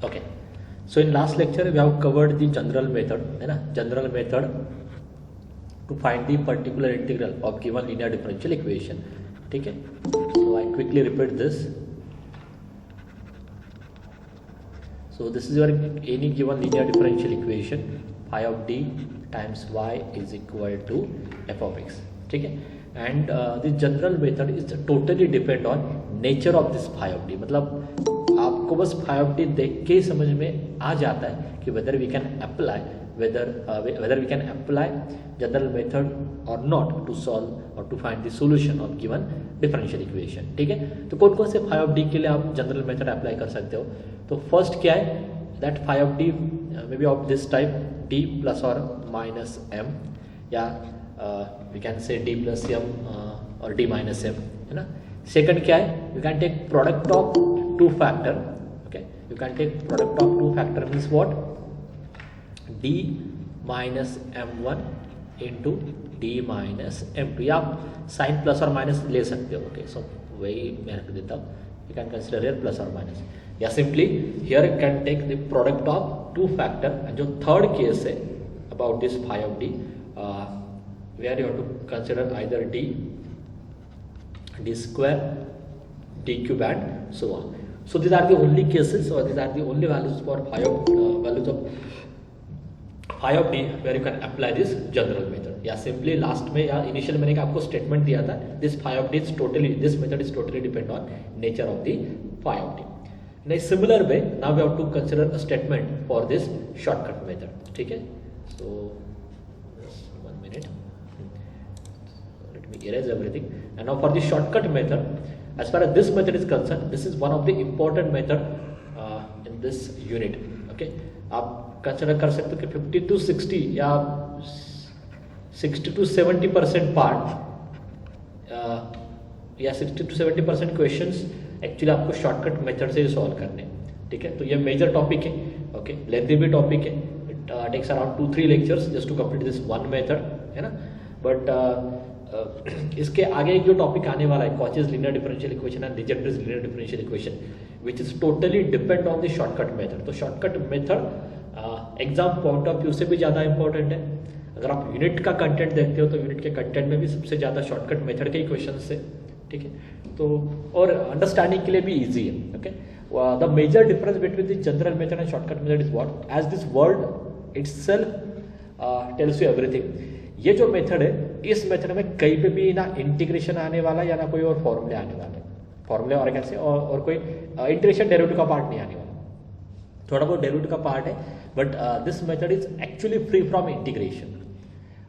Okay, so in last lecture we have covered the general method, है ना, general method to find the particular integral of given linear differential equation. ठीक है, so I quickly repeat this. So this is your any given linear differential equation, phi of d times y is equal to f of x. ठीक है, and the general method is totally depend on nature of this phi of d. मतलब आपको बस phi of d देख के ही समझ में आ जाता है कि whether we can apply general method or not to solve or to find the solution of given differential equation. ठीक है, तो कौन कौन से phi of d के लिए आप general method अप्लाई कर सकते हो. तो फर्स्ट क्या है, that phi of d may be of this type, d plus or minus m, या we can say d plus m or d minus m, है ना. सेकंड क्या है, you can take product of two factor. Okay, you can take product of two factor means what, d minus m1 into d minus m2, या आप sign plus और minus ले सकते हो. ओके, सो वही मैं रख देता हूँ, you can consider here plus और माइनस, या simply here you can take the product of two factor. And जो थर्ड केस है about this phi of d, where you have to consider either d square, d cube and so on. So these are the only cases, or these are the only values for values of phi of d where you can apply this general method. या simply last में या initial मैंने आपको statement दिया था, this phi of d is totally, this method is totally depend on nature of the phi of d. In a similar way, now we have to consider a statement for this shortcut method. ठीक है, so just 1 minute, let me erase everything. And now for the shortcut method, as far as this method is concerned, this is one of the important method in this unit. Okay, आप consider कर सकते हो कि 50 to 60 या 60 to 70% part या 60 to 70% questions actually आपको shortcut method से solve करने. ठीक है, तो ये मेजर टॉपिक है. ओके, लेंथी भी टॉपिक है, it takes around 2-3 lectures just to complete this one method, है ना. बट इसके आगे जो टॉपिक आने वाला है, Cauchy's linear differential equation and Legendre's linear differential equation, which is totally depend on the shortcut method. तो shortcut method exam point of view से भी ज़्यादा इंपॉर्टेंट है. अगर आप यूनिट का कंटेंट देखते हो तो यूनिट के कंटेंट में भी सबसे ज़्यादा शॉर्टकट मेथड के ही क्वेश्चन है. ठीक है, तो और अंडरस्टैंडिंग के लिए भी ईजी है. Okay, the major difference between the general method and shortcut method is what, as this word itself tells you everything. ये जो मेथड है, इस मेथड में कहीं पे भी ना इंटीग्रेशन आने वाला या ना कोई और फॉर्मूले आने वाले, फॉर्मूले और कैसे और कोई इंटीग्रेशन डेरिवेटिव का पार्ट नहीं आने वाला. थोड़ा बहुत डेरिवेटिव का पार्ट है, but this method is actually free from integration.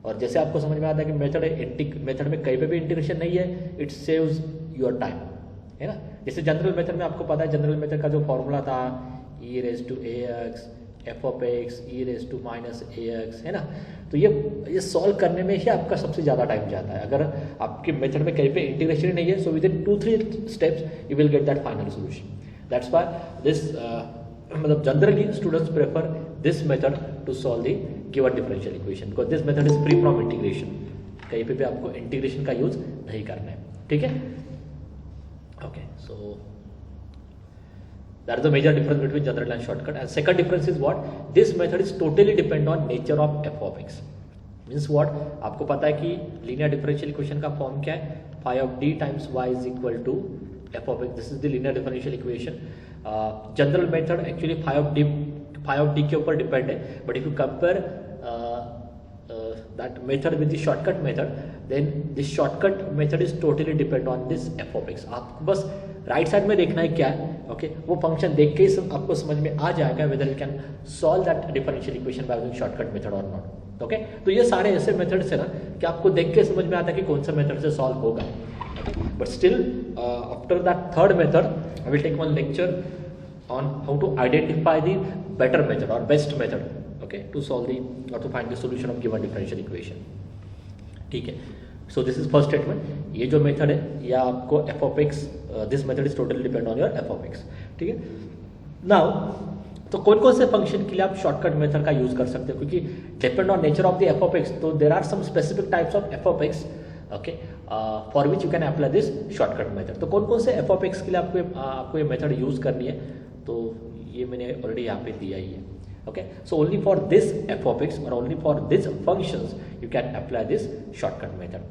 और जैसे आपको समझ में आता है कि मेथड में कहीं पे भी इंटीग्रेशन नहीं है, इट सेव्स योर टाइम, है ना. जैसे जनरल मेथड में आपको पता है, जनरल मेथड का जो फॉर्मूला था e raised to ax f of x e raised to minus ax, है ना. तो ये सॉल्व करने में ही आपका सबसे ज़्यादा टाइम जाता है. अगर आपके मेथड में कहीं पे इंटीग्रेशन ही नहीं है, so with in 2-3 steps you will get that final solution. That's why this मतलब generally students prefer this method to solve the given differential equation, because this method is free from integration. कहीं पे भी आपको integration का use नहीं करना है. ठीक है, okay, so that is the major difference between general and shortcut. And second difference is what, this method is totally depend on nature of f of x. Means what, आपको पता है कि linear differential equation का form क्या है, phi of d times y is equal to f of x. This is the linear differential equation. General method actually phi of d के ऊपर depend है, but if you compare that method with the shortcut method, then this shortcut method is totally depend on this f of x. आपको बस right side में देखना है क्या है. ओके, वो फंक्शन देख के ही आपको समझ में आ जाएगा whether you can solve that differential equation by using shortcut method or not. Okay, तो ये सारे ऐसे मेथड्स है ना कि आपको देख के समझ में आता है कि कौन सा मेथड से सॉल्व होगा. But still after that third method I will take one lecture on how to identify the better method or best method, okay, to solve the or to find the solution of given differential equation. ठीक है, so this is first statement. ये जो method है, या आपको f of x, this method is totally depend on your f of x. ठीक है, now तो कौन कौन से फंक्शन के लिए आप शॉर्टकट मेथड का यूज कर सकते हो, क्योंकि depend on nature of the f of x, तो there are some specific types of f of x, okay, for which you can apply this shortcut method. तो कौन कौन से f of x के लिए आपको ये मेथड यूज करनी है. तो ये मैंने ऑलरेडी यहाँ पे दिया ही है। Okay, so only for this F of X और only for this functions you can apply this shortcut method.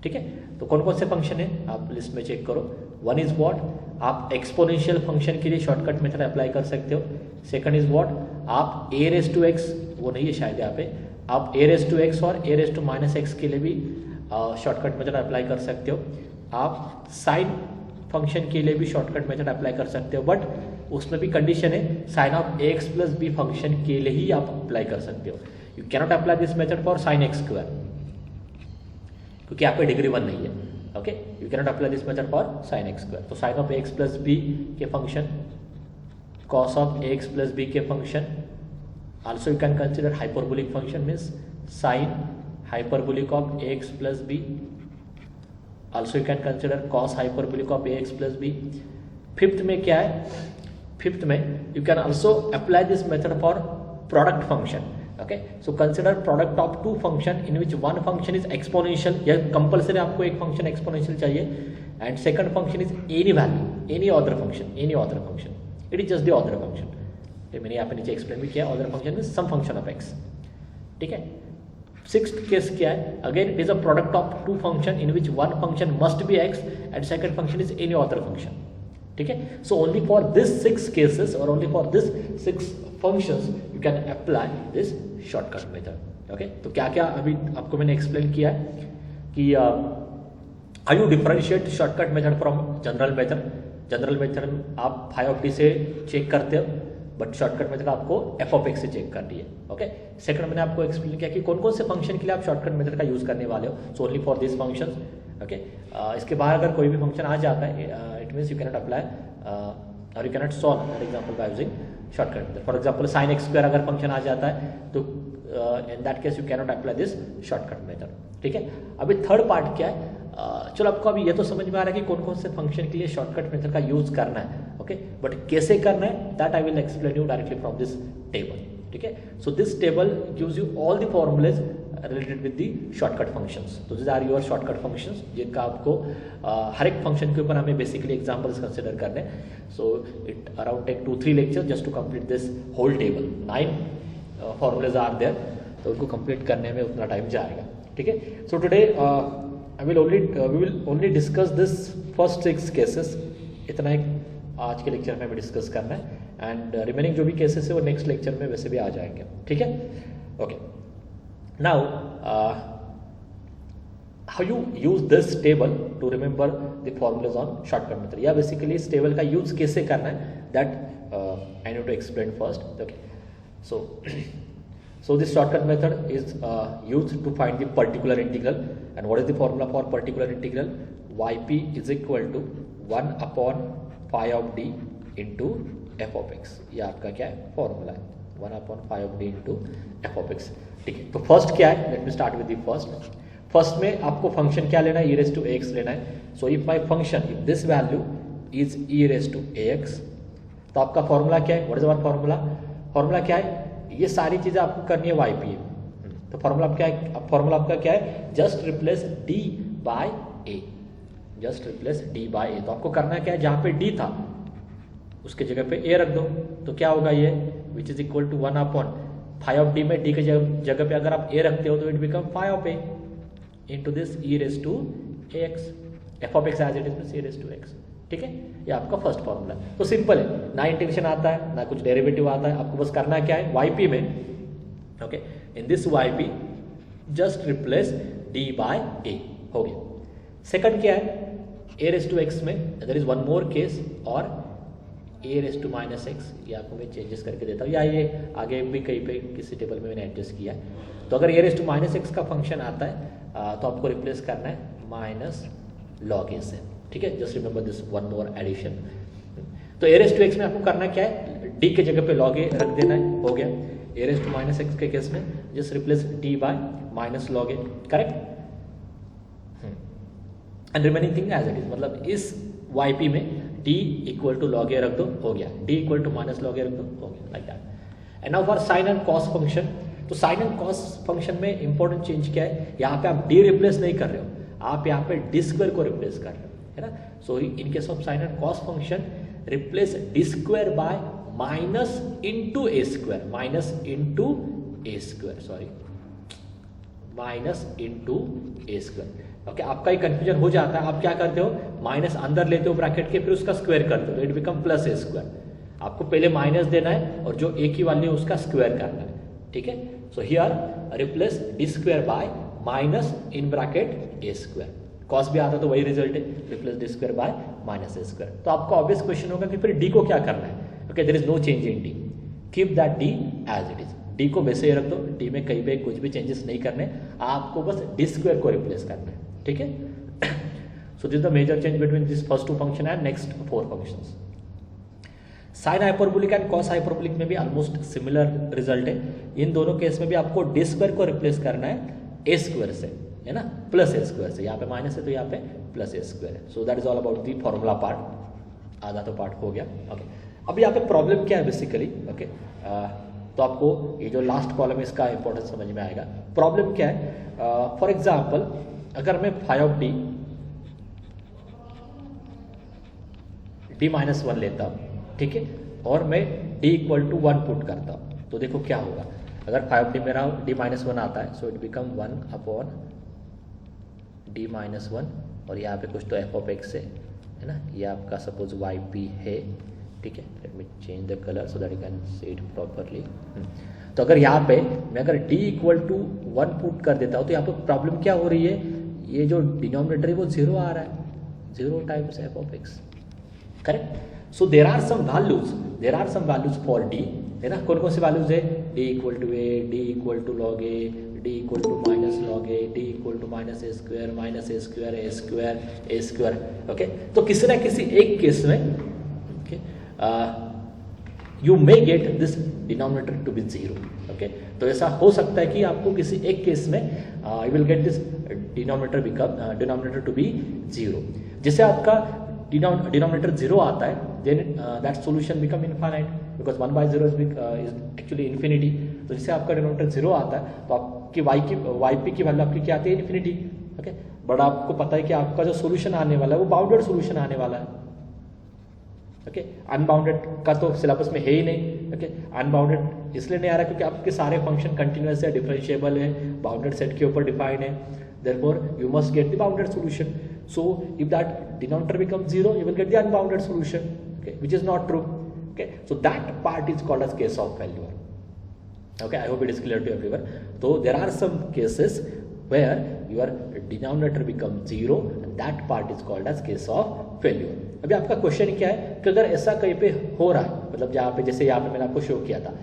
ठीक है, तो कौन कौन से फंक्शन है आप लिस्ट में चेक करो। वन इज व्हाट, आप एक्सपोनेंशियल फंक्शन के लिए शॉर्टकट मेथड अप्लाई कर सकते हो। सेकंड इज व्हाट, आप ए रेस टू एक्स, वो नहीं है शायद यहाँ पे, आप ए रेस टू एक्स और ए रेस टू माइनस एक्स के लिए भी शॉर्टकट मेथड अप्लाई कर सकते हो। आप साइन फंक्शन के लिए भी शॉर्टकट मेथड अप्लाई कर सकते हो, बट उसमें भी कंडीशन है, sine of A X plus B function के लिए ही आप अप्लाई कर सकते हो। You cannot apply this method for sine X square, क्योंकि यहाँ पे डिग्री 1 नहीं है। Okay, you cannot apply this method for sine X square. तो sine of A X plus B के function, cos of A X plus B के function, also you can consider hyperbolic function means sin hyperbolic of ax plus b, also you can consider cos hyperbolic of ax plus b। Fifth में क्या है, fifth में you can also apply this method for product function। okay, so consider product of two function in which one function is exponential, या compulsory आपको एक function exponential चाहिए, and second function is any value, any other function, it is just the other function. मैंने यहाँ पे नीचे explain भी किया, अदर फंक्शन में सम फंक्शन ऑफ एक्स। ठीक है, सिक्स्थ केस क्या है, again it is a product of two function in which one function must be X and second function is any other function. ठीक है, so only for this 6 cases और only for this 6 functions you can apply this shortcut method. Okay, तो क्या क्या अभी आपको मैंने explain किया है कि how you differentiate shortcut method from general method. General method आप फाई ऑफ डी से चेक करते हो, बट शॉर्टकट मेथड आपको एफ ऑफ एक्स से चेक करनी है। ओके, सेकंड मैंने आपको एक्सप्लेन किया कि कौन कौन से फंक्शन के लिए आप शॉर्टकट मेथड का यूज करने वाले हो, so only for this functions. Okay, इसके बाहर अगर कोई भी फंक्शन आ जाता है, it means you cannot apply और you cannot solve for example by using shortcut method. For example sine X square अगर फंक्शन आ जाता है तो in that case you cannot apply this shortcut method. ठीक है, अभी थर्ड पार्ट क्या है, चलो आपको अभी ये तो समझ में आ रहा है कि कौन कौन से फंक्शन के लिए शॉर्टकट मेथड का यूज करना है। ओके, बट कैसे करना है that I will explain you directly from this table. ठीक है, so this table gives you all the formulas related with the shortcut functions. तो this are your shortcut functions, जिनका आपको हर एक फंक्शन के ऊपर हमें बेसिकली एग्जांपल्स कंसिडर करने। So it around take 2-3 lecture just to complete this whole table. 9 formulas are there, तो उनको कंप्लीट करने में उतना टाइम जाएगा। ठीक है, so today we will only discuss this first 6 cases। इतना एक आज के लेक्चर में हमें डिस्कस करना है, एंड रिमेनिंग जो भी केसेस है वो नेक्स्ट लेक्चर में वैसे भी आ जाएंगे। ठीक है, okay, now how you use this table to remember the formulas on shortcut method, या बेसिकली इस टेबल का यूज कैसे करना है that I need to explain first. Okay, so this shortcut method is used to find the particular integral, and what is the formula for particular integral? yp is equal to 1 upon phi of d into f of x। ये आपका क्या है formula है, 1 upon phi of d into f of x। ठीक है, तो first क्या है, let me start with the first में आपको फंक्शन क्या लेना है, e raised to ax लेना है। So if my function, if this value is e raised to ax, तो आपका फॉर्मूला क्या है, व्हाट इज आवर फॉर्मूला क्या है, ये सारी चीजें आपको करनी है वाई पी। तो फॉर्मूला क्या है, फॉर्मूला आपका क्या है, just replace D by A, just replace D by ए। तो आपको करना क्या है, जहां पे डी था उसके जगह पे ए रख दो, तो क्या होगा ये, which is equal to 1 upon phi of d में डी के जगह पे अगर आप ए रखते हो तो it become phi of a into this e raise to a x, f of x as it is a raise to x. ठीक है, ये आपका फर्स्ट फॉर्मूला। तो सिंपल है, ना इंटीग्रेशन आता है ना कुछ डेरिवेटिव आता है, आपको बस करना क्या है, वाई पी में। Okay, in this Y P just replace D by A, हो गया। सेकंड क्या है, ए रेज टू एक्स में there is one more case, और A raise to minus X, ये आपको मैं चेंजेस करके देता हूँ, या ये आगे भी कहीं पे किसी टेबल में मैंने एडजस्ट किया है। तो अगर ए रेज टू माइनस एक्स का फंक्शन आता है तो आपको रिप्लेस करना है माइनस लॉग ए से। ठीक है, just remember this one more addition. तो ए रेज टू एक्स में आपको करना क्या है, डी के जगह पे लॉग ए रख देना है, हो गया। A raise to minus X के केस में just replace D by minus log A, correct, and remaining thing as it is, मतलब इस वाई पी में D equal to log A रख दो, हो गया, D equal to minus log A रख दो, हो गया, like that. And now for sine and cos function, तो साइन एंड कॉस फंक्शन में इंपॉर्टेंट चेंज क्या है, यहाँ पे आप डी रिप्लेस नहीं कर रहे हो, आप यहाँ पे डी स्क्वायर को रिप्लेस कर रहे हो, है ना। So in case of sine and cos function replace D square by minus into A square, minus into A square, sorry minus into A square. Okay, आपका ही कंफ्यूजन हो जाता है, आप क्या करते हो माइनस अंदर लेते हो ब्रैकेट के, फिर उसका स्क्वायर करते हो, तो it become plus A square. आपको पहले माइनस देना है और जो ए की वैल्यू है उसका स्क्वायर करना है, ठीक है। So here replace D square by minus in bracket A square, cos भी आता तो वही रिजल्ट है, replace D square by minus a square. तो आपका ऑब्वियस क्वेश्चन होगा कि फिर डी को क्या करना है। Okay, there is no change in d, keep that d as it is, d को वैसे ही रख दो, डी में कहीं पे कुछ भी चेंजेस नहीं करने, आपको बस डी स्क्वायर को रिप्लेस करना है, ठीक है। So this the major change between this first two function and next four functions. Sine hyperbolic and cos hyperbolic में भी ऑलमोस्ट सिमिलर रिजल्ट है। इन दोनों केस में भी आपको डी स्क्वायर को रिप्लेस करना है ए स्क्वायर से, है ना, प्लस ए स्क्वायर से। यहाँ पे माइनस है तो यहाँ पे प्लस ए स्क्वायर है। So that is all about the formula part, आधा तो पार्ट हो गया। ओके, अब यहाँ पे प्रॉब्लम क्या है बेसिकली, ओके, तो आपको ये जो लास्ट कॉलम है इसका इंपॉर्टेंस समझ में आएगा। प्रॉब्लम क्या है, फॉर एग्जाम्पल अगर मैं phi of d minus one लेता हूँ, ठीक है, और मैं d इक्वल टू 1 पुट करता हूँ, तो देखो क्या होगा। अगर फाई ऑफ डी मेरा d माइनस वन आता है, so it become 1 upon d minus one, और यहाँ पे कुछ तो f ऑफ x है ना, ये आपका सपोज yp है, ठीक है। Let me change the colour so that you can see it properly. तो अगर यहाँ पे मैं अगर d इक्वल टू 1 पुट कर देता हूँ, तो यहाँ पे प्रॉब्लम क्या हो रही है, ये जो डिनोमिनेटर है वो 0 आ रहा है, 0 times f of x, correct. So there are some values for d, है ना। कौन कौन सी वैल्यूज है, d equal to a, d equal to log a, d equal to minus log a, d equal to minus a square, minus a square, a square, a square. Okay, तो किसी ना किसी एक केस में you may get this denominator to be 0। Okay, तो ऐसा हो सकता है कि आपको किसी एक केस में you will get this denominator to be 0। जिससे आपका डिनोमिनेटर 0 आता है, then that solution become infinite because 1 by 0 is actually infinity। तो जिससे आपका डिनोमिनेटर 0 आता है, तो आपकी yp की वैल्यू आपकी क्या आती है, इन्फिनिटी। ओके, बट आपको पता है कि आपका जो सोल्यूशन आने वाला है वो बाउंडेड सोल्यूशन आने वाला है। ओके, अनबाउंडेड का तो सिलेबस में है ही नहीं। ओके, अनबाउंडेड इसलिए नहीं आ रहा क्योंकि आपके सारे फंक्शन कंटिन्यूअस है, डिफरेंशिएबल है, बाउंडेड सेट के ऊपर डिफाइंड है, therefore you must get the bounded solution। so if that denominator becomes 0, you will get the unbounded solution, okay, which is not true। okay, so that part is called as case of failure। okay, I hope it is clear to everyone। so there are some cases where your denominator becomes 0 and that part is called as case of failure। अभी आपका question क्या है कि अगर ऐसा कहीं पे हो रहा है, मतलब जहाँ पे जैसे यहाँ पे मैंने आपको शो किया था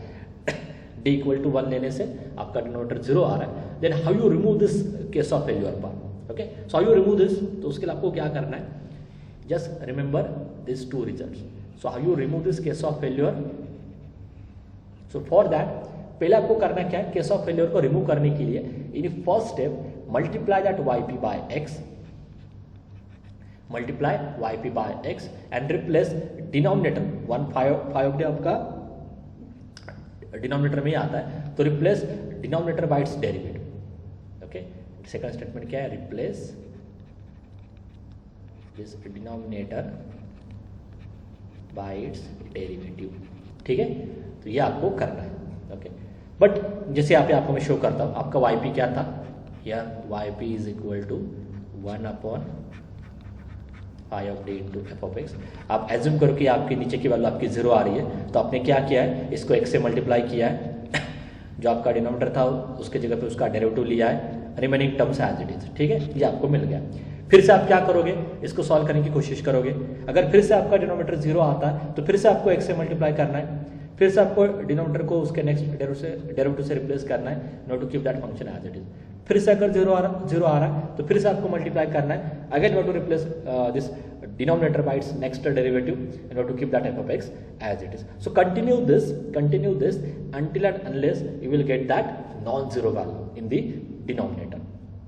d इक्वल टू 1 लेने से आपका डिनोमिनेटर 0 आ रहा है, then how you remove this case of failure part. Okay, so how you remove this, तो उसके लिए आपको क्या करना है, just remember this two results. So how you remove this case of failure, so for that पहले आपको करना क्या है, केस ऑफ फेल्यूर को रिमूव करने के लिए in first step multiply that yp by x, multiply yp by x and replace denominator 1 5 of आपका डिनोमिनेटर में ही आता है, तो replace denominator by it's derivative. Okay, second statement क्या है, replace this denominator by it's derivative. ठीक है, तो ये आपको करना है। ओके, बट जैसे यहाँ पे आपको मैं शो करता हूँ, आपका yp क्या था, या yp is equal to 1 upon phi of d into f of x. आप एज्यूम करो कि आपके नीचे की वैल्यू आपकी 0 आ रही है, तो आपने क्या किया है, इसको x से मल्टीप्लाई किया है, जो आपका डिनोमिनेटर था उसके जगह पे उसका डेरिवेटिव लिया है, remaining terms as it is. ठीक है, ये आपको मिल गया। फिर से आप क्या करोगे, इसको सॉल्व करने की कोशिश करोगे। अगर फिर से आपका डिनोमिनेटर 0 आता है तो फिर से आपको x से मल्टीप्लाई करना है, फिर से आपको डिनोमिनेटर को उसके नेक्स्ट डेरिवेटिव से रिप्लेस करना है, not to keep that function as it is. फिर से अगर 0 आ रहा है तो फिर से आपको मल्टीप्लाई करना है, again not to replace this denominator by its next derivative in order to keep that f of x as it is. So continue this until and unless you will get that non-zero value in the denominator.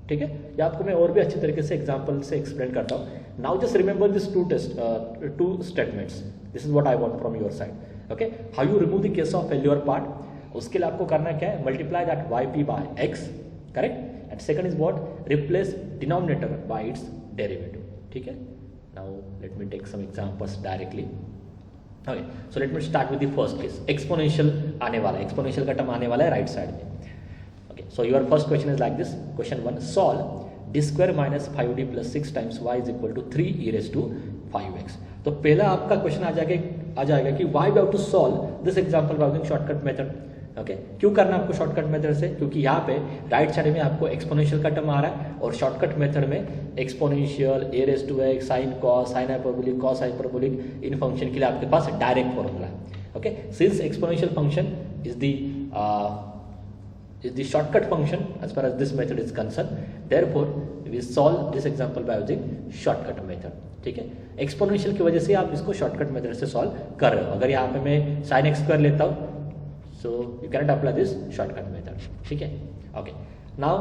ठीक है, ये आपको मैं और भी अच्छे तरीके से एग्जांपल से एक्सप्लेन करता हूँ। Now just remember this two statements. This is what I want from your side. Okay, how you remove the case of failure part? उसके लिए आपको करना क्या है, multiply that yp by x, correct? And second is what? Replace denominator by its derivative. ठीक है. Now let me take some examples directly. Okay, so let me start with the first case. Exponential आने वाला है, exponential का term आने वाला है right side में. Okay, so your first question is like this. Question 1, solve d square minus 5d plus 6 times y is equal to 3 e raise to 5x. तो पहला आपका क्वेश्चन आ जाएगा कि why we have to solve this example by using shortcut method. Okay, क्यों करना आपको shortcut method से? क्योंकि यहाँ पे राइट साइड में आपको एक्सपोनेंशियल का टर्म आ रहा है और शॉर्टकट मेथड में exponential a raise to x sine cos sine hyperbolic cos hyperbolic इन फंक्शन के लिए आपके पास डायरेक्ट फॉर्मूला है. Okay, since exponential function is the shortcut function as far as this method is concerned, therefore we solve this example by using shortcut method. ठीक है, exponential की वजह से आप इसको शॉर्टकट मेथड से सॉल्व कर रहे हो. अगर यहाँ पे मैं साइन एक्स स्क्वायर लेता हूँ so you cannot apply this shortcut method. ठीक है, ओके. नाउ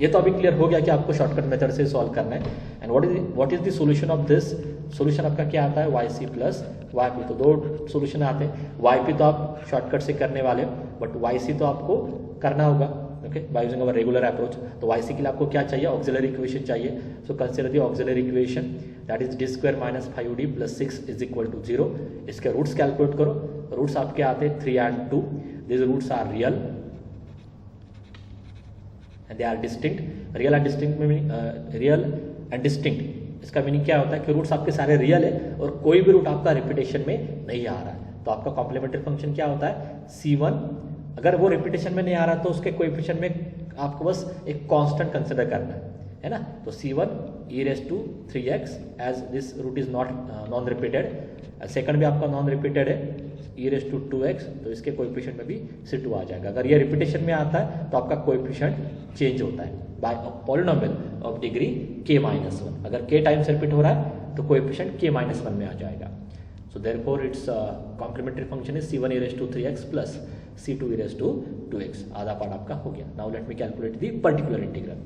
ये तो अभी क्लियर हो गया कि आपको शॉर्टकट मेथड से सॉल्व करना है. And what is the solution of this? Solution आपका क्या आता है? Y c plus y p. तो दो सॉल्यूशन आते हैं. वाई पी तो आप शॉर्टकट से करने वाले हो, बट वाई सी तो आपको करना होगा. Okay, by using our regular approach. तो वाई सी के लिए आपको क्या चाहिए? ऑक्सिलरी इक्वेशन चाहिए. So consider the auxiliary equation that is d square minus 5d plus 6 is equal to 0. इसके रूट्स कैलकुलेट करो. रूट्स आपके आते हैं 3 and 2. This roots are real and they are distinct. Real and distinct में real and distinct इसका meaning क्या होता है कि रूट्स आपके सारे रियल है और कोई भी रूट आपका रिपीटेशन में नहीं आ रहा है. तो आपका कॉम्प्लीमेंट्री फंक्शन क्या होता है? C1. अगर वो रिपीटेशन में नहीं आ रहा तो उसके कोएफिशिएंट में आपको बस एक कांस्टेंट कंसिडर करना है ना. तो C1 e raise to 3x as this root is non repeated. Second भी आपका नॉन रिपीटेड है e रेज टू 2x, तो इसके कोएफिशिएंट में भी C2 आ जाएगा. अगर ये रिपीटेशन में आता है तो आपका कोएफिशिएंट चेंज होता है by a polynomial of degree k-1. अगर k टाइम्स रिपीट हो रहा है तो कोएफिशिएंट k-1 में आ जाएगा. So therefore its complementary function is c1 e raised to 3x plus c2 e raised to 2x. आधा पार्ट आपका हो गया. Now let me calculate the particular integral.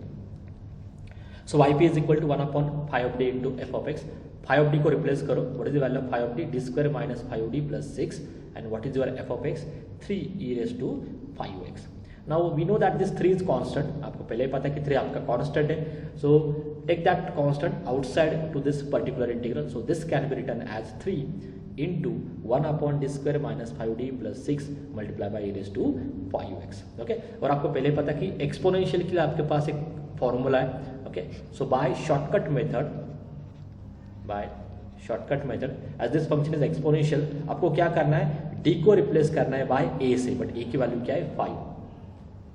So yp is equal to 1 upon phi of d into f of x. Phi of d को replace करो. What is the value of phi of d? d square minus phi of d plus 6. And what is your f of x? 3 e raised to 5x. Now we know that this 3 is constant. आपको पहले ही पता है कि 3 आपका constant है. So take that constant outside to this particular integral. So this can be written as 3 into 1 upon d square minus 5d plus 6 multiplied by e raised to 5x. Okay, और आपको पहले पता है कि एक्सपोनेंशियल के लिए आपके पास एक फॉर्मूला है. Okay, so by shortcut method as this function is exponential, आपको क्या करना है? d को रिप्लेस करना है बाय a से, बट a की वैल्यू क्या है? 5.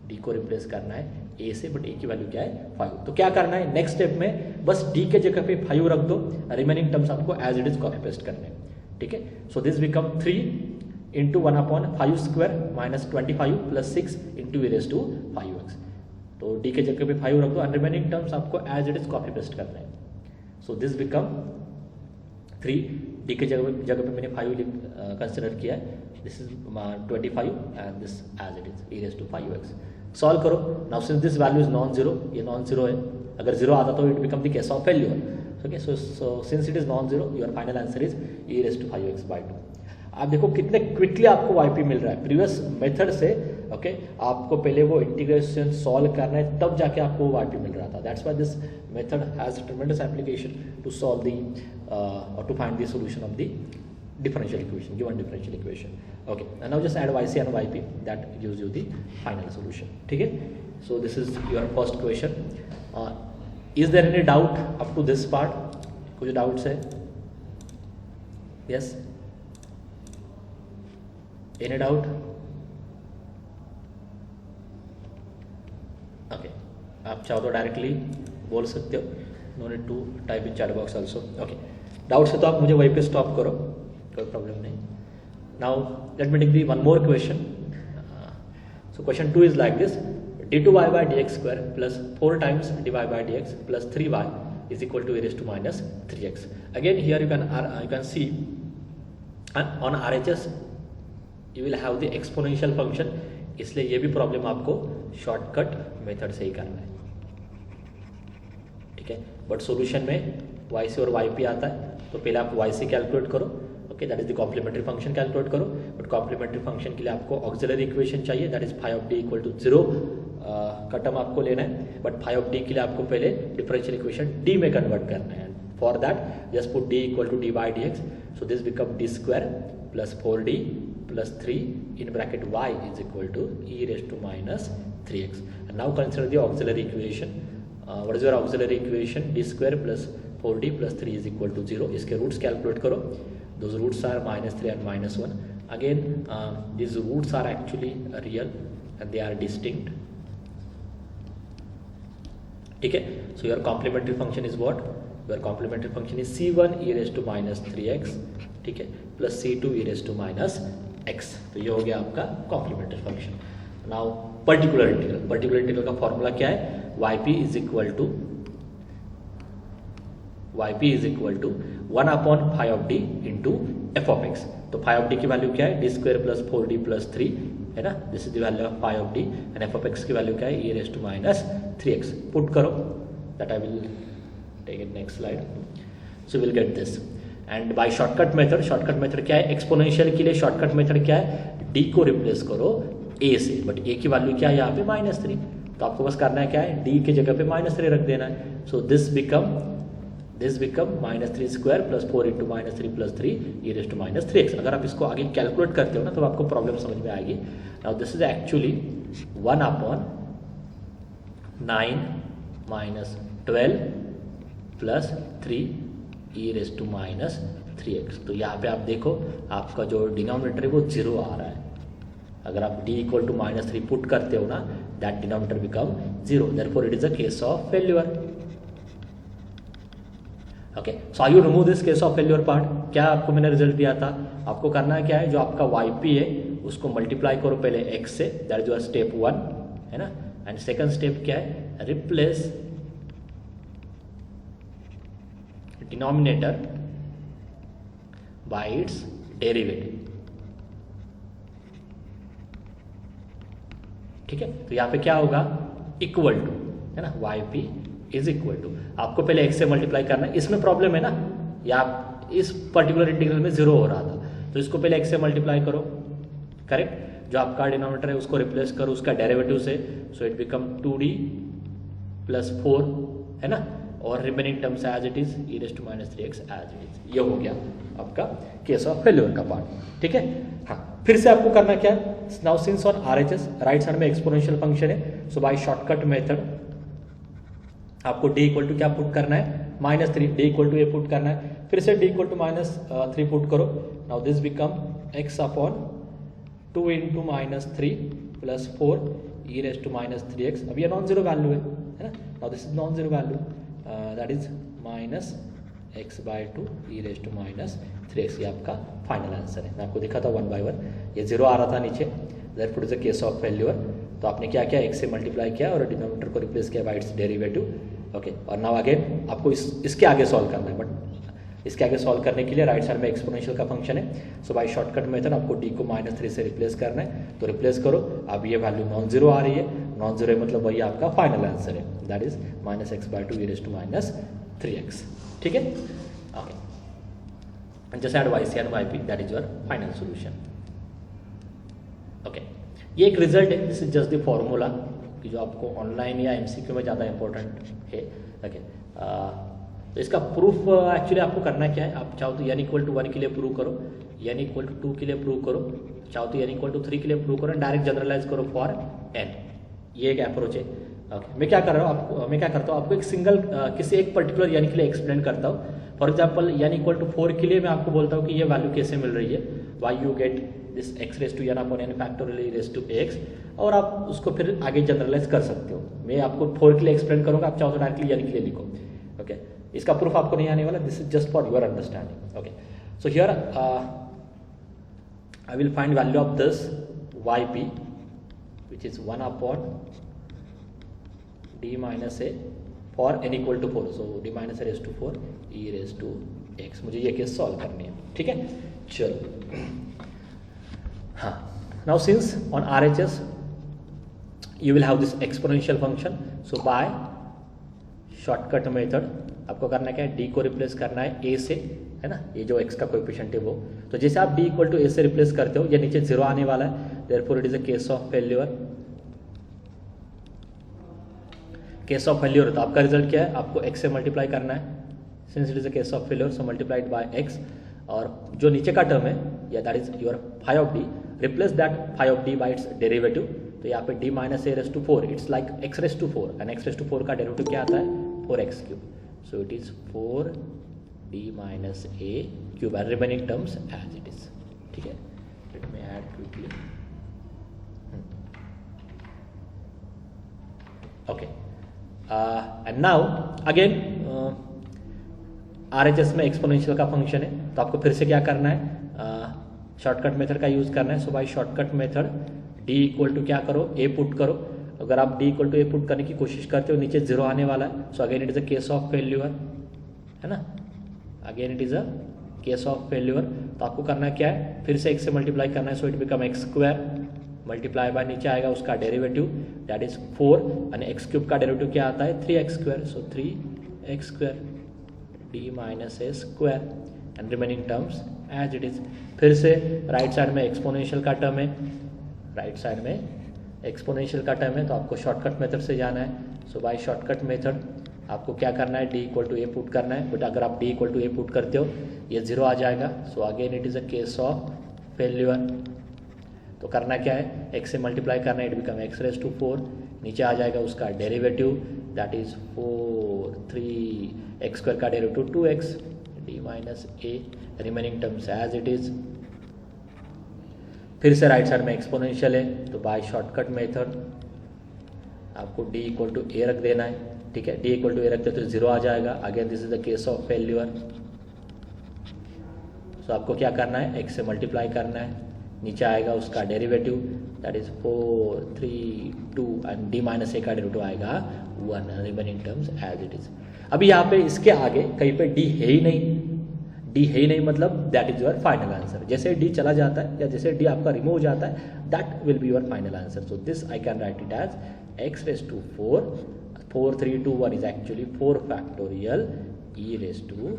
d को रिप्लेस करना है a से, बट a की वैल्यू क्या है? 5. तो क्या करना है नेक्स्ट स्टेप में? बस d के जगह पे 5 रख दो. रिमेनिंग टर्म्स आपको as it is copy paste करने हैं. ठीक है, so this become 3 into 1 upon 5 square minus 25 plus 6 into e raise to 5x. तो d के जगह पे 5 रख दो. रिमेनिंग टर्म्स आपको as it is copy paste करना है. So this become 3. d के जगह पे मैंने 5 कंसिडर किया है. This is 25 and this as it is e raise to 5x. Solve करो. Now since this value is non zero, ये नॉन जीरो है. अगर जीरो आता तो it become the case of failure. Okay, so since it is non-zero, your final answer is e raised to 5x by 2. आप देखो कितने quickly आपको yp मिल रहा है. प्रीवियस मेथड से ओके आपको पहले वो इंटीग्रेशन सॉल्व करना है, तब जाके आपको वो yp मिल रहा था. That's why this method has tremendous application to solve the और to find the solution of the differential equation, given differential equation. Okay, and now just add yc and yp, that gives you the final solution. ठीक है, so this is your first question. Is there any doubt up to this part? कुछ doubts है? Yes? Any doubt? Okay, आप चाहो तो directly बोल सकते हो. No need to type in chat box also. Okay, doubts है तो आप मुझे वहीं पे स्टॉप करो, कोई प्रॉब्लम नहीं. Now let me take the one more question. So question 2 is like this. d2y by dx square plus 4 times dy by dx plus 3y is equal to e raised to minus 3x. Again here you can see on RHS you will have the exponential function, इसलिए ये भी problem आपको shortcut method से ही करना है. ठीक है, but solution में yc और yp आता है, तो पहले आप yc कैलकुलेट करो. Okay, that is the complementary function calculate करो. बट कॉम्प्लीमेंट्री फंक्शन के लिए आपको ऑक्सिलरी इक्वेशन चाहिए, that is phi of d equal to 0 का टर्म आपको लेना है. बट फाई ऑफ डी के लिए आपको पहले डिफरेंशियल इक्वेशन डी में कन्वर्ट करना है. For that just put d equal to d by d x. So this become d square plus 4d plus 3 in bracket y is equal to e raised to minus 3x. And now consider the auxiliary equation. What is your auxiliary equation? d square plus 4d plus 3 is equal to 0. इसके roots calculate करो. Those roots are minus 3 and minus 1. Again, these roots are actually real and they are distinct. ठीक है. So your complementary function is what? Your complementary function is c1 e raised to minus 3x, ठीक है, plus c2 e raised to minus x. तो ये हो गया आपका complementary function. Now particular integral. Particular integral का फॉर्मूला क्या है? yp is equal to 1 upon phi of d into f of x. तो phi of d की वैल्यू क्या है? d square plus 4d plus 3 है ना. This is the value of phi of d and f of x की value क्या है? e raised to minus 3x. Put करो. That I will take it next slide. So we will get this. And by shortcut method क्या है? Exponential के लिए shortcut method क्या है? d को रिप्लेस करो a से, बट a की वैल्यू क्या है यहाँ पे? -3. तो आपको बस करना है क्या है? d की जगह पे -3 रख देना है. So this become -3 square plus 4 into -3 plus 3 e raised to minus 3x. अगर आप इसको आगे कैलकुलेट करते हो ना तो आपको प्रॉब्लम समझ में आएगी. Now this is actually 1 upon 9 minus 12 plus 3 e raised to minus 3x. तो यहाँ पे आप देखो आपका जो डिनोमिनेटर है वो 0 आ रहा है. अगर आप d इक्वल टू -3 पुट करते हो ना, that denominator become 0. Therefore it is a case of failure. Okay, so I you remove this case of failure part. क्या आपको मैंने रिजल्ट दिया था? आपको करना है क्या है? जो आपका yp है उसको मल्टीप्लाई करो पहले x से, दैट इज योर स्टेप 1 है ना. एंड सेकंड स्टेप क्या है? Replace denominator by it's derivative. ठीक है, तो यहां पे क्या होगा? इक्वल टू है ना, yp इज इक्वल टू. आपको पहले x से मल्टीप्लाई करना है. इसमें प्रॉब्लम है ना, या इस पर्टिकुलर इंटीग्रल में 0 हो रहा था, तो इसको पहले x से मल्टीप्लाई करो. करेक्ट. जो आपका डिनोमिनेटर है उसको रिप्लेस करो उसका डेरिवेटिव से. सो इट बिकम 2d प्लस 4 है ना, और remaining terms as it is e raised to minus 3x as it is. ये हो गया आपका केस ऑफ फेल्यूर का पार्ट. ठीक है. हाँ, फिर से आपको करना क्या है? Now since on RHS right side में एक्सपोनेंशियल फंक्शन है, सो बाय शॉर्टकट मेथड आपको d इक्वल टू क्या पुट करना है? -3. d equal to a put करना है. फिर से d इक्वल टू -3 पुट करो. Now this become x upon 2 into -3 plus 4 e raised to minus 3x. अब ये नॉन जीरो वैल्यू है ना. Now this is non zero value, that is -x/2 e raised to minus 3x. ये आपका final answer है. मैं आपको दिखा था 1 by 1. ये 0 आ रहा था नीचे, therefore is a case of failure. तो आपने क्या किया? x से मल्टीप्लाई किया और डिनोमिनेटर को रिप्लेस किया बाय इट्स डेरिवेटिव. ओके, और नाउ अगेन आपको इसके आगे सॉल्व करना है, बट इसके आगे सॉल्व करने के लिए राइट साइड में एक्सपोनेंशियल का फंक्शन है. सो बाय शॉर्टकट मेथड आपको d को -3 से रिप्लेस करना है. तो रिप्लेस करो. अब ये वैल्यू नॉन जीरो आ रही है. नॉन जीरो मतलब वही आपका फाइनल आंसर है, that is -x/2 e raised to minus 3x. ठीक है. Okay, just add yc and yp, that is your final solution. Okay, ये एक रिजल्ट है. This is just the formula कि जो आपको ऑनलाइन या MCQ में ज़्यादा इंपॉर्टेंट है. ओके, तो इसका प्रूफ एक्चुअली आपको करना क्या है? आप चाहो तो n इक्वल टू 1 के लिए प्रूव करो, n इक्वल टू 2 के लिए प्रूव करो, चाहो तो n इक्वल टू 3 के लिए प्रूव करो, डायरेक्ट जनरलाइज करो फॉर n. ये एक अप्रोच है. ओके, मैं क्या कर रहा हूँ? मैं क्या करता हूँ? आपको एक सिंगल किसी एक पर्टिकुलर n के लिए एक्सप्लेन करता हूँ. For example n equal to 4 के लिए मैं आपको बोलता हूँ कि ये वैल्यू कैसे मिल रही है, why you get this x raised to n upon n factorial e raised to x, और आप उसको फिर आगे जनरलाइज कर सकते हो. मैं आपको 4 के लिए एक्सप्लेन करूँगा, आप चाहो तो डायरेक्टली n के लिए लिखो. ओके, इसका प्रूफ आपको नहीं आने वाला. This is just for your understanding. Okay, so here I will find value of this yp which is 1 upon d minus a for n equal to 4. so d minus a raised to 4 e raised to x. मुझे ये case solve करनी है. ठीक है, चलो. हाँ, now since on RHS you will have this exponential function, so by shortcut method आपको करना क्या है? d को रिप्लेस करना है a से, है ना. ये जो x का कोएफिशिएंट है वो, तो जैसे आप d इक्वल टू a से रिप्लेस करते हो, ये नीचे 0 आने वाला है. Therefore it is a case of failure. Case of failure तो आपका रिजल्ट क्या है? आपको x से मल्टीप्लाई करना है. Since it is a case of failure, so multiplied by x. और जो नीचे का टर्म है या that is your phi of d, replace that phi of d by its derivative, तो यहाँ पे d minus a raise to 4, it's like x raise to 4, and x raise to 4 का डेरिवेटिव क्या आता है 4x cube, so it is 4d minus a cube and remaining terms as it is. ठीक है, let me add quickly. Okay, and now again RHS में exponential का function है, तो आपको फिर से क्या करना है, शॉर्टकट मेथड का यूज करना है. So by shortcut method d equal to क्या करो, a पुट करो. अगर आप d equal to a put करने की कोशिश करते हो नीचे 0 आने वाला है, सो again it is a case of failure, है ना, again it is a case of failure. तो आपको करना क्या है, फिर से x से मल्टीप्लाई करना है, so it become x square multiply by नीचे आएगा उसका derivative that is 4, and x cube का डेरिवेटिव क्या आता है 3x square, so 3x square d minus a square and remaining terms as it is. फिर से राइट साइड में एक्सपोनेंशियल का टर्म है, राइट साइड में एक्सपोनेंशियल का टर्म है, तो आपको शॉर्टकट मेथड से जाना है. सो बाय शॉर्टकट मेथड आपको क्या करना है, d equal to A put करना है, बट अगर आप d equal to A put करते हो ये 0 आ जाएगा, so again it is a case of failure. तो करना क्या है, x से मल्टीप्लाई करना है, it become X raise to 4, नीचे आ जाएगा उसका derivative that is 4 3x square का derivative 2x d minus A, remaining terms as it is. फिर से राइट साइड में एक्सपोनेंशियल है, तो बाय शॉर्टकट मेथड आपको d इक्वल टू ए रख देना है. ठीक है, d इक्वल टू ए रखते तो 0 आ जाएगा, again this is the case of failure. So आपको क्या करना है, x से मल्टीप्लाई करना है, नीचे आएगा उसका derivative that is 4 3 2 and d minus A का डेरिवेटिव आएगा 1, remaining terms as it is. अभी यहाँ पे इसके आगे कहीं पे d है ही नहीं, d है ही नहीं मतलब that is your final answer. जैसे d चला जाता है या जैसे d आपका रिमूव हो जाता है that will be your final answer. So this I can write it as x raise to 4 4 3 2 1 is actually 4 factorial e raise to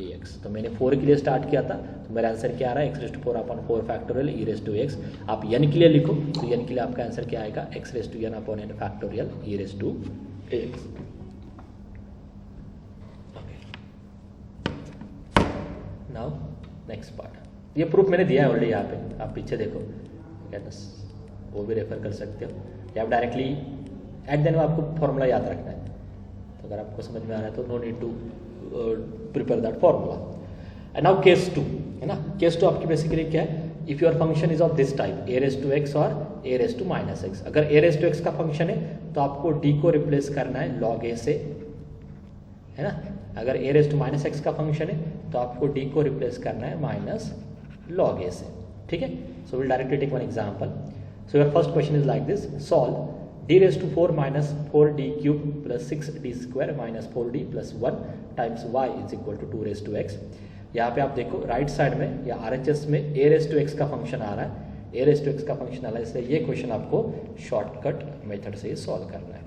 ax. तो मैंने 4 के लिए स्टार्ट किया था, तो मेरा आंसर क्या आ रहा है, x raise to 4 upon 4 factorial e raise to x. आप n के लिए लिखो, तो n के लिए आपका आंसर क्या आएगा, x raise to n upon n factorial e raise to ax. Now next part, ये प्रूफ मैंने दिया है ऑलरेडी, यहाँ पे आप पीछे देखो, वो भी रेफर कर सकते हो, या आप डायरेक्टली एट देन आपको फॉर्मूला याद रखना है. तो अगर आपको समझ में आ रहा है तो no need to prepare that formula. And now case 2 है ना, केस 2 आपकी बेसिकली क्या है, if your function is of this type a raise to x और a raise to minus x. अगर a रेस टू x का function है तो आपको d को रिप्लेस करना है log a से, है ना. अगर a raise to minus x का फंक्शन है तो आपको d को रिप्लेस करना है माइनस log a से. ठीक है, so will directly take one example. So your first question is like this, solve d raise to 4 minus 4d cube plus 6d square minus 4d plus 1 times y is equal to 2 raise to x. यहाँ पे आप देखो right side में या RHS में a raise to x का function आ रहा है, a रेस टू x का फंक्शन आ रहा है, इसलिए ये क्वेश्चन आपको शॉर्टकट मेथड से सॉल्व करना है.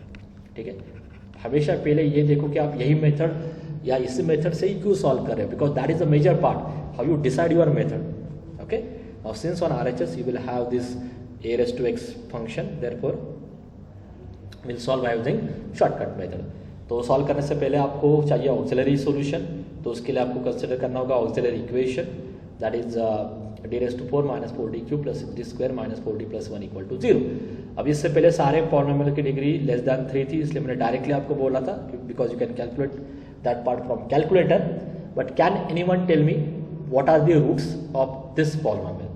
ठीक है, हमेशा पहले ये देखो कि आप यही मेथड या इसी मेथड से ही क्यों सॉल्व कर रहे हैं, because that is the major part, how you decide your method. Okay, now since on RHS you will have this a raise to x function, therefore will solve by using shortcut method. तो solve करने से पहले आपको चाहिए auxiliary solution, तो उसके लिए आपको कंसिडर करना होगा auxiliary equation that is d raise to 4 minus 4d cube plus 6d square minus 4d plus 1 equal to 0. अब इससे पहले सारे पॉलिनोमियल की डिग्री लेस दैन 3 थी, इसलिए मैंने डायरेक्टली आपको बोला था because you can calculate that part from calculator. But can anyone tell me what are the roots of this polynomial,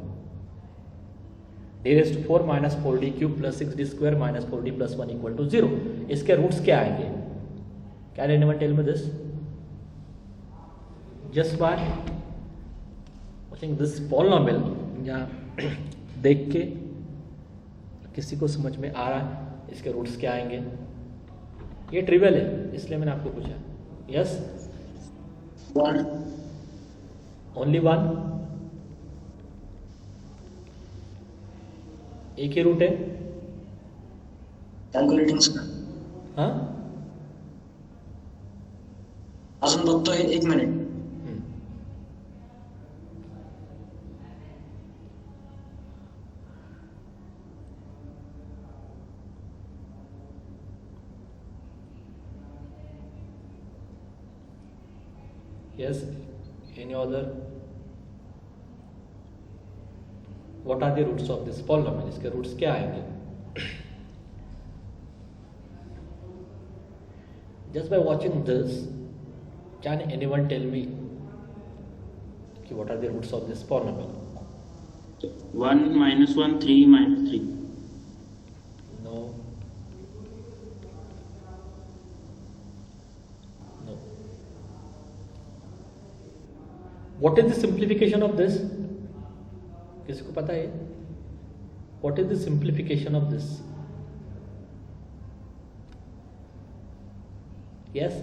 d raise to 4 minus 4d cube plus 6d square minus 4d plus 1 equal to 0. इसके roots क्या आएंगे, can anyone tell me this, just by watching this polynomial, या देख के किसी को समझ में आ रहा है इसके रूट्स क्या आएंगे. ये ट्रिवियल है इसलिए मैंने आपको पूछा. यस, ओनली वन, एक ही रूट है. हाँ अजून बघतोय, 1 minute. Yes, any other? What are the roots of this polynomial, इसके रूट्स क्या आएंगे? Just by watching this can anyone tell me कि what are the roots of this polynomial? 1 minus 1 3 minus 3. No. No. What is the simplification of this? किसी को पता है? What is the simplification of this? Yes?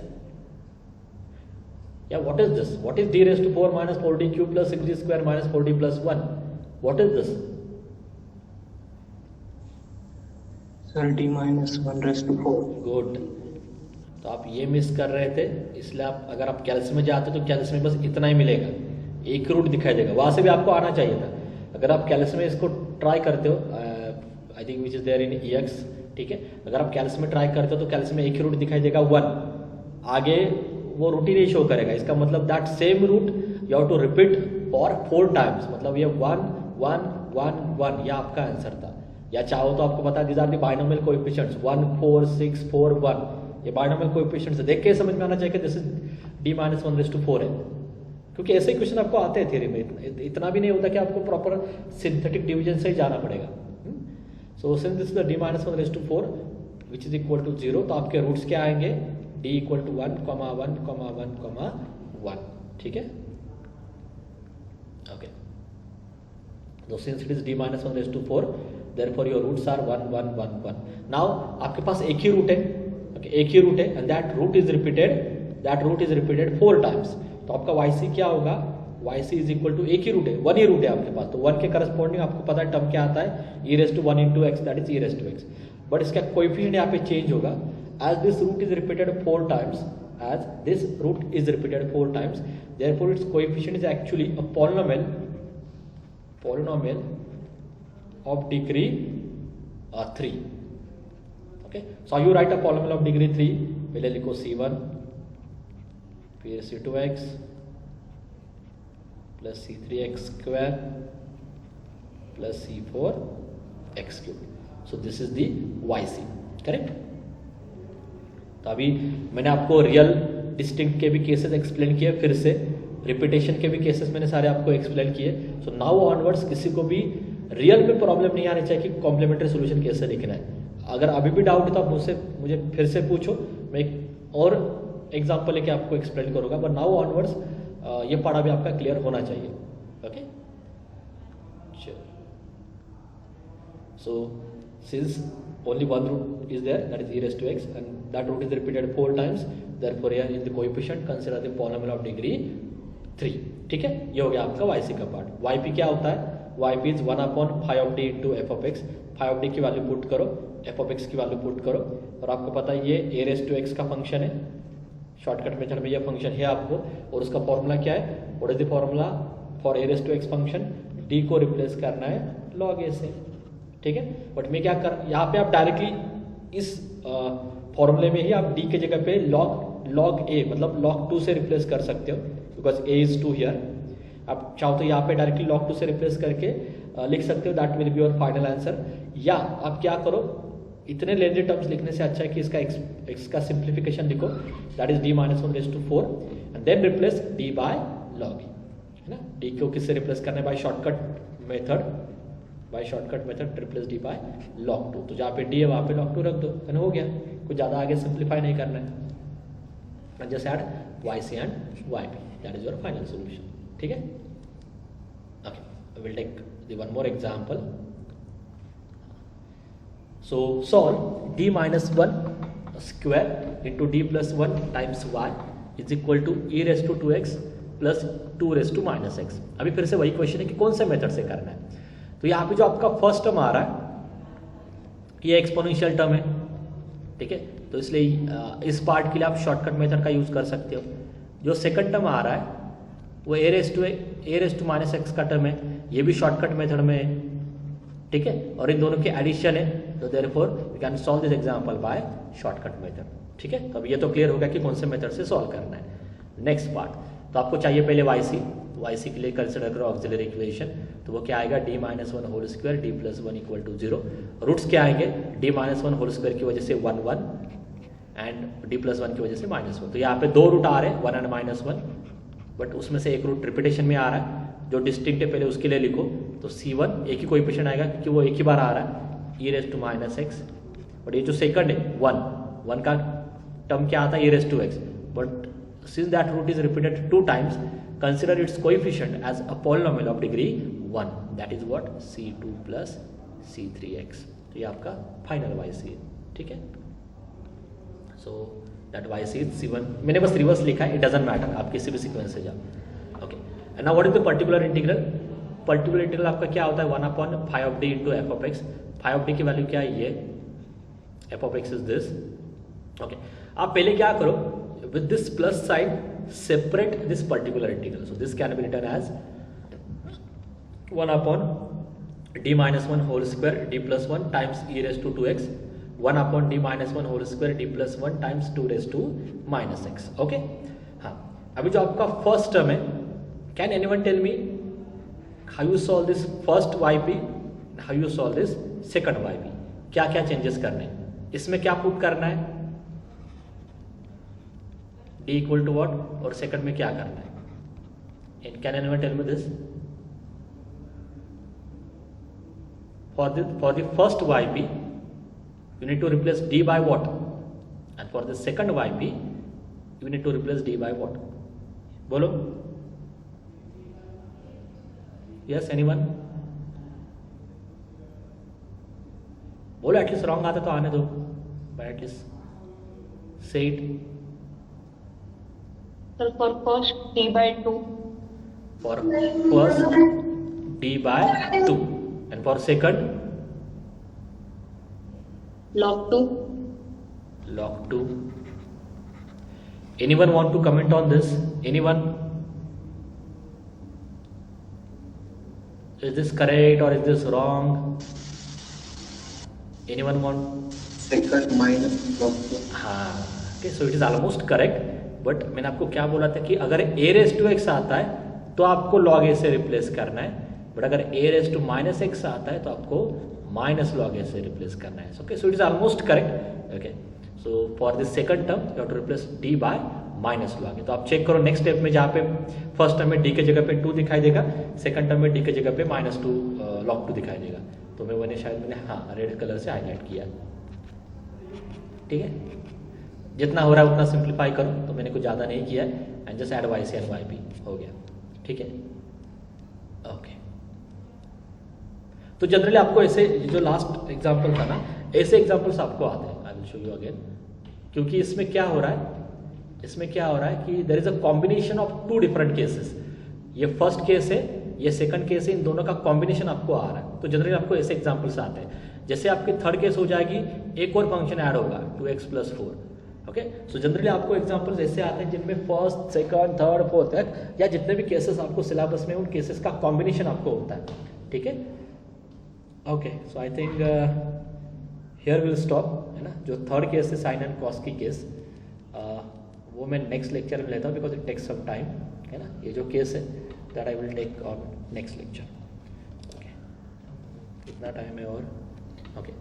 Yeah, what is this? What is d raised to 4 minus 4d cube plus 6d square minus 4d plus 1? What is this? Sir d minus 1 raised to 4. Good. तो आप ये miss कर रहे थे, इसलिए आप अगर आप कैल्स में जाते तो कैल्स में बस इतना ही मिलेगा, एक रूट दिखाई देगा, वहां से भी आपको आना चाहिए था। अगर आप कैल्स में इसको ट्राई करते हो, I think which is there in EX, ठीक है, अगर आप कैल्स में ट्राई करते हो तो कैल्स में एक ही रूट दिखाई देगा 1, आगे वो रूट ही नहीं शो करेगा। इसका मतलब that same root you have to repeat for 4 times, मतलब ये 1 1 1 1 ये आपका आंसर था। या चाहो तो आपको पता है these are the binomial coefficients 1 4 6 4 1, ये बाइनोमियल कोएफिशिएंट्स देख के समझ में आना चाहिए कि this is d minus 1 raised to 4 है, क्योंकि ऐसे ही क्वेश्चन आपको आते हैं थ्योरी में। इतना भी नहीं होता कि आपको प्रॉपर सिंथेटिक डिवीजन से ही जाना पड़ेगा। So since this is the d minus 1 raised to 4 which is equal to 0, तो आपके रूट्स क्या आएंगे? d इक्वल टू 1 1 1 1, ठीक है, okay. So since it is d minus 1 raised to 4, therefore your roots are 1 1 1 1. Now आपके पास एक ही root है, okay, एक ही रूट है, and that root is repeated 4 times. तो आपका YC क्या होगा? YC is equal to एक ही रूट है, 1 ही रूट है आपके पास, तो 1 के करस्पॉन्डिंग आपको पता है टर्म क्या आता है? e raised to 1 into x, that is e raised to x. But इसका कोएफिशिएंट यहाँ पे चेंज होगा, as this root is repeated 4 times, therefore its coefficient is actually a polynomial of degree 3. Okay, so you write a polynomial of degree 3, पहले लिखो c1 फिर c2x plus c3x square plus c4x cube. So this is the YC, correct? तो अभी मैंने आपको real distinct के भी cases explain किए, फिर से रिपीटेशन के भी केसेस मैंने सारे आपको एक्सप्लेन किए। सो नाउ ऑनवर्ड्स किसी को भी रियल में प्रॉब्लम नहीं आनी चाहिए कि कॉम्प्लीमेंट्री सोल्यूशन कैसे लिखना है। अगर अभी भी डाउट है तो आप मुझे फिर से पूछो, मैं एक और एग्जांपल लेके आपको एक्सप्लेन करूंगा, बट नाउ ऑनवर्ड्स ये पढ़ा भी आपका क्लियर होना चाहिए। Okay, so since only one root is there, that is e raised to x, and that root is repeated 4 times, therefore here in the coefficient consider the polynomial of degree 3. ठीक है, ये हो गया आपका yc का part. yp क्या होता है? yp is 1 upon phi of d into f of x। phi of d की वैल्यू पुट करो, f of x की वैल्यू पुट करो, और आपको पता है ये a raised to x का फंक्शन है, शॉर्टकट मेथड में ये फंक्शन है आपको, और उसका फॉर्मूला क्या है? What is the formula for a raised to x function? d को रिप्लेस करना है log a से, ठीक है। बट मैं क्या कर, यहाँ पे आप डायरेक्टली इस फॉर्मूले में ही आप d के जगह पे log a मतलब log 2 से रिप्लेस कर सकते हो, बिकॉज a is 2 हियर। आप चाहो तो यहाँ पे डायरेक्टली log 2 से रिप्लेस करके लिख सकते हो, that will be your final answer. या आप क्या करो, इतने लेंदी टर्म्स लिखने से अच्छा है कि इसका सिंप्लीफिकेशन लिखो, that is d minus 1 raised to 4, and then replace d by log, है ना। d को किससे रिप्लेस करना है? Bye shortcut method replace d by log 2। तो जहाँ पे d है वहाँ पे log 2 रख दो, एंड हो गया, कुछ ज़्यादा आगे सिंप्लीफाई नहीं करना है, and just add yc and yp, that is your final solution, ठीक है। Okay, I will take the one more example. So solve d minus 1 square into d plus 1 times y is equal to e raised to 2x plus 2 raised to minus x। अभी फिर से वही question है कि कौन से method से करना है। तो यहाँ पे जो आपका फर्स्ट टर्म आ रहा है ये एक्सपोनेंशियल टर्म है, ठीक है, तो इसलिए इस पार्ट के लिए आप शॉर्टकट मेथड का यूज कर सकते हो। जो सेकंड टर्म आ रहा है वो a raised to minus x का टर्म है, ये भी शॉर्टकट मेथड में है, ठीक है, और इन दोनों के एडिशन है, तो therefore we can solve this example by shortcut method, ठीक है। तो अब ये तो क्लियर हो गया कि कौन से मेथड से सॉल्व करना है। नेक्स्ट पार्ट, तो आपको चाहिए पहले yc, YC के लिए कंसिडर करो ऑक्सिलरी इक्वेशन, तो वो क्या आएगा d minus one whole square d plus one equal to 0। Roots क्या आएंगे, d minus one whole square की वजह से 1 1 एंड d प्लस वन की वजह से -1। तो यहाँ पे दो रूट आ रहे हैं, 1 एंड -1, बट उसमें से एक रूट रिपीटेशन में आ रहा है जो डिस्टिंक्ट है, पहले उसके लिए लिखो। तो C1 एक ही कोएफिशिएंट आएगा क्योंकि वो एक ही बार आ रहा है, e raise to minus x. और ये जो सेकंड है 1 का टर्म क्या आता है, e raise to x, but since that root is repeated 2 times, consider its coefficient as a polynomial of degree 1, that is what C2 plus C3x। तो ये आपका फाइनल YC है, ठीक है। So that YC is C1, मैंने बस reverse लिखा है, इट डजंट मैटर, आप किसी भी सीक्वेंस से जाओ। Okay, and now what is the particular integral. Particular integral आपका क्या होता है, 1/5 इंटू एफ ऑफ एक्स। 5 की वैल्यू क्या है, ये F of x is this. Okay, आप पहले क्या करो, with this plus sign separate this particular integral, so this can be written as 1/d minus 1 whole square d plus 1 times e raised to 2x, 1/d minus 1 whole square d plus 1 times 2 raised to minus x। Okay, हाँ, अभी जो आपका first term है, can anyone tell me how you solve this first yp, how you solve this second yp, क्या क्या changes करने हैं, इसमें क्या पुट करना है, d इक्वल टू वॉट, और सेकंड में क्या करना है। Can anyone tell me this, for the first yp you need to replace d by what, and for the second yp you need to replace d by what, बोलो। yes anyone, बोलो, at least wrong आता तो आने दो, but at least से it. So for first d by 2. For first d by 2 and for second Log 2. log 2। Anyone want to comment on this? Anyone? Is this correct or is this wrong? Anyone want? Second minus log 2. हाँ, okay, so it is almost correct, but मैंने आपको क्या बोला था कि अगर a raise to x आता है तो आपको log a से रिप्लेस करना है, बट अगर a raise to minus x आता है तो आपको माइनस log a से रिप्लेस करना है। Okay, so it is almost correct. Okay, so for this second term you have to replace d by minus log a। तो आप चेक करो नेक्स्ट स्टेप में, जहाँ पे फर्स्ट टर्म में d के जगह पे 2 दिखाई देगा, सेकंड टर्म में d के जगह पे -2 log 2 दिखाई देगा। तो मैंने शायद हाँ रेड कलर से हाईलाइट किया, ठीक है। जितना हो रहा है उतना सिंप्लीफाई करो, तो मैंने कुछ ज़्यादा नहीं किया है, and just add YC and YP हो गया, ठीक है। ओके, तो जनरली आपको ऐसे, जो लास्ट एग्जांपल था ना, ऐसे एग्जांपल्स आपको आते हैं। I will show you again, क्योंकि इसमें क्या हो रहा है, कि there is a combination of 2 different cases. ये फर्स्ट केस है, ये सेकंड केस है, इन दोनों का कॉम्बिनेशन आपको आ रहा है। तो जनरली आपको ऐसे एग्जाम्पल्स आते हैं। जैसे आपकी थर्ड केस हो जाएगी, एक और फंक्शन ऐड होगा 2x + 4। ओके, सो जनरली आपको एग्जांपल्स ऐसे आते हैं जिनमें फर्स्ट, सेकंड, थर्ड, फोर्थ तक, या जितने भी केसेस आपको सिलेबस में, उन केसेस का कॉम्बिनेशन आपको होता है, ठीक है। Okay, so I think here will stop, है ना। जो थर्ड केस है साइन एंड कॉस की केस, वो मैं नेक्स्ट लेक्चर में लेता हूँ, because it takes some time, है ना। ये जो केस है that I will take on next lecture. Okay, कितना टाइम है और, ओके।